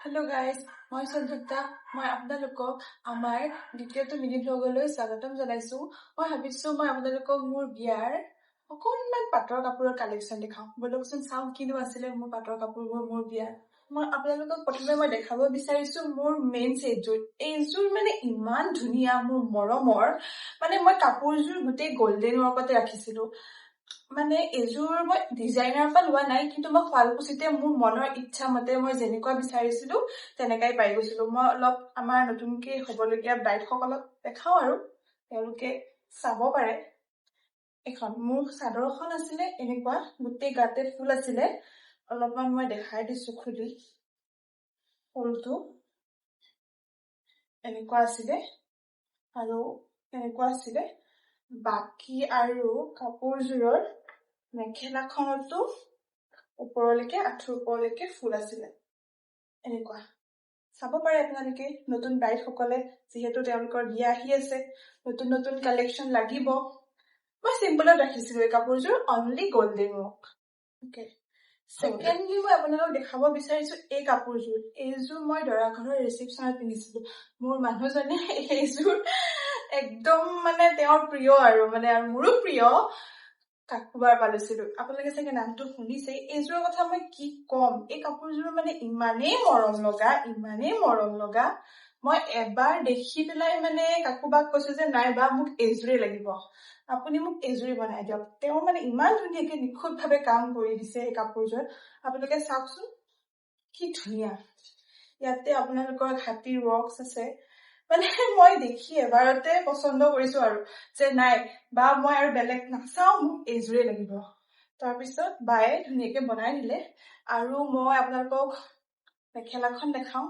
Hello' guys, মই সঞ্জুক্তা। মই আপোনালোকক আমাৰ দ্বিতীয়টো মিনি ব্লগলৈ স্বাগতম জনাইছো। মই ভাবিছো মই আপোনালোকক মোৰ বিয়াৰ অকণমান পাটৰ কাপোৰৰ কালেকশ্যন দেখাওঁ। বলকচোন চাওঁ কিনো আছিলে মোৰ পাটৰ কাপোৰবোৰ মোৰ বিয়াৰ। মই আপোনালোকক প্ৰথমে দেখাব বিচাৰিছো মোৰ মেইন ছেটযোৰ। এইযোৰ মানে ইমান ধুনীয়া, মোৰ মৰমৰ। মানে মই কাপোৰযোৰ গোটেই গল্ডেন ৱৰ্কতে ৰাখিছিলো। মানে এইযোৰ মই ডিজাইনাৰৰ পৰা লোৱা নাই, কিন্তু মই শুৱালকুছিতে মোৰ মনৰ ইচ্ছা মতে মই যেনেকুৱা বিচাৰিছিলো তেনেকাই পাই গৈছিলো। মই অলপ আমাৰ নতুনকে হ'বলগীয়া ব্ৰাইডসকলক দেখাওঁ আৰু তেওঁলোকে চাব পাৰে। এখন মোৰ চাদৰখন আছিলে এনেকুৱা, গোটেই গাতে ফুল আছিলে। অলপমান মই দেখাই দিছো খুলি। ফুলটো এনেকুৱা আছিলে আৰু এনেকুৱা আছিলে। বাকী আৰু কাপোৰযোৰৰ মেখেলাখনতো ওপৰলৈকে, আঁঠুৰ ওপৰলৈকে ফুল আছিলে এনেকুৱা। চাব পাৰে আপোনালোকে, নতুন ব্ৰাইড সকলে, যিহেতু তেওঁলোকৰ বিয়া আহি আছে, নতুন নতুন কালেকশ্যন লাগিব। মই চিম্পলত ৰাখিছিলো এই কাপোৰযোৰ, only golden work. Okay, secondly মই আপোনালোকক দেখাব বিচাৰিছো এই কাপোৰযোৰ। এইযোৰ মই দৰা ঘৰৰ ৰিচিপশ্যনত পিন্ধিছিলো। মোৰ মানুহজনে এইযোৰ একদম মানে তেওঁৰ প্ৰিয় আৰু মোৰো প্ৰিয় কাকোবাৰ পালিছিলো। আপোনালোকে চাগে নামটো শুনিছে। এইযোৰৰ কথা মই কি কম, এই কাপোৰযোৰ মানে ইমানেই মৰম লগা। মই এবাৰ দেখি পেলাই কাকোবাক কৈছো যে নাই বা মোক এইযোৰেই লাগিব, আপুনি মোক এইযোৰেই বনাই দিয়ক। তেওঁ ইমান ধুনীয়াকে নিখুঁতভাৱে কাম কৰি দিছে এই কাপোৰযোৰত। আপোনালোকে চাওকচোন কি ধুনীয়া। ইয়াতে আপোনালোকৰ হাতীৰ ৱৰ্কছ আছে। মই দেখি এবাৰতে পচন্দ কৰিছো আৰু যে নাই বা মই আৰু বেলেগ নাচাও, মোক এইযোৰেই লাগিব। তাৰপিছত বায়ে ধুনীয়াকে বনাই দিলে। আৰু মই আপোনালোকক মেখেলাখন দেখাওঁ।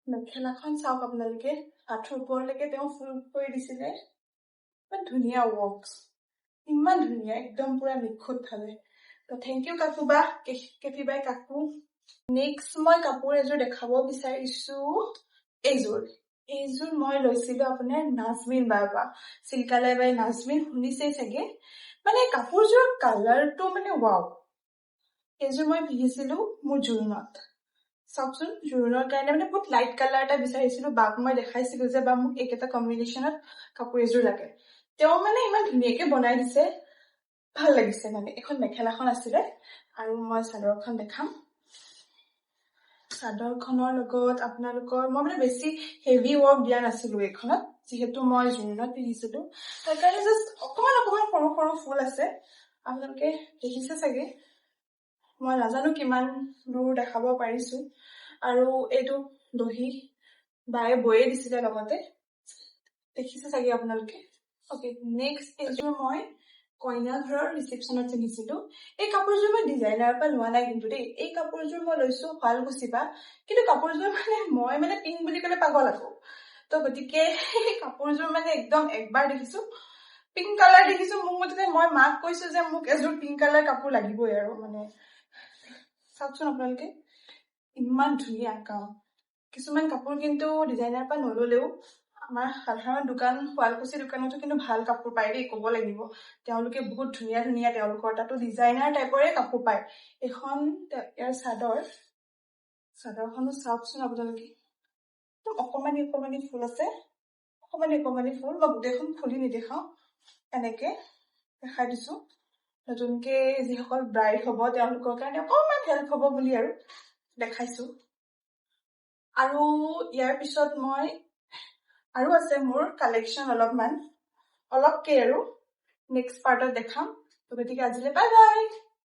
মেখেলাখন চাওক আপোনালোকে, আঁঠুৰ ওপৰলৈকে তেওঁ ফুল কৰি দিছিলে। ইমান ধুনীয়া ৱৰ্কছ, ইমান ধুনীয়া, একদম পুৰা নিখুঁতভাৱে। তো থেংক ইউ কাকুবা, কেপি বাই কাকু। নেক্সট মই কাপোৰ এযোৰ দেখাব বিচাৰিছো। এইযোৰ মই লৈছিলো আপোনাৰ নাজমিন বাৰ পৰা, চিল্কালাই বাই নাজমিন, শুনিছেই চাগে। কাপোৰযোৰ কালাৰটো ৱাও। এইযোৰ মই পিন্ধিছিলো মোৰ জোৰোণত। চাওকচোন, জোৰোণৰ কাৰণে বহুত লাইট কালাৰ এটা বিচাৰিছিলো। বাক মই দেখাইছিলো যে বা মোক এইকেইটা কম্বিনেশ্যনত কাপোৰ এযোৰ লাগে। তেওঁ ইমান ধুনীয়াকে বনাই দিছে, ভাল লাগিছে। এখন মেখেলাখন আছিলে আৰু মই চাদৰখন দেখাম। চাদৰখনৰ লগত আপোনালোকৰ মই বেছি হেভি ৱৰ্ক দিয়া নাছিলো এইখনত, যিহেতু মই জোৰোণত পিন্ধিছিলো। তাৰ কাৰণে জাষ্ট অকমান সৰু সৰু ফুল আছে, আপোনালোকে দেখিছে চাগে। মই নাজানো কিমান দূৰ দেখাব পাৰিছো। আৰু এইটো দহি বায়ে বয়ে দিছিলে লগতে, দেখিছে চাগে আপোনালোকে। অ'কে, নেক্সট এইযোৰ মই কইনা ঘৰৰ ৰিচিপশ্যনত পিন্ধিছিলো। এই কাপোৰযোৰ মই ডিজাইনাৰৰ পৰা লোৱা নাই কিন্তু দেই। এই কাপোৰযোৰ মই লৈছো শুৱালকুছিৰ পৰা। কিন্তু কাপোৰযোৰ মই পিংক বুলি ক'লে পাগল আকৌ। তো গতিকে এই কাপোৰযোৰ একদম একবাৰ দেখিছো, পিংক কালাৰ দেখিছো। মোৰ মতে মই মাক কৈছো যে মোক এযোৰ পিংক কালাৰ কাপোৰ লাগিবই আৰু। চাওকচোন আপোনালোকে, ইমান ধুনীয়া কাম। কিছুমান কাপোৰ কিন্তু ডিজাইনাৰ পৰা নললেও আমাৰ সাধাৰণ দোকান, শুৱালকুছি দোকানতো কিন্তু ভাল কাপোৰ পায় দেই, ক'ব লাগিব। তেওঁলোকে বহুত ধুনীয়া ধুনীয়া, তেওঁলোকৰ তাতো ডিজাইনাৰ টাইপৰে কাপোৰ পায়। এখন ইয়াৰ চাদৰখনো চাওকচোন আপোনালোকে, একদম অকমানি ফুল আছে, অকমানি ফুল। মই গোটেইখন খুলি নেদেখাও, এনেকে দেখাই দিছো। নতুনকে যিসকল ব্ৰাইড হ'ব তেওঁলোকৰ কাৰণে অকণমান হেল্প হ'ব বুলি আৰু দেখাইছো। আৰু ইয়াৰ পিছত আৰু আছে মোৰ কালেকশ্যন অলপকে আৰু নেক্সট পাৰ্টত দেখাম। তো গতিকে আজিলৈ বাই বাই।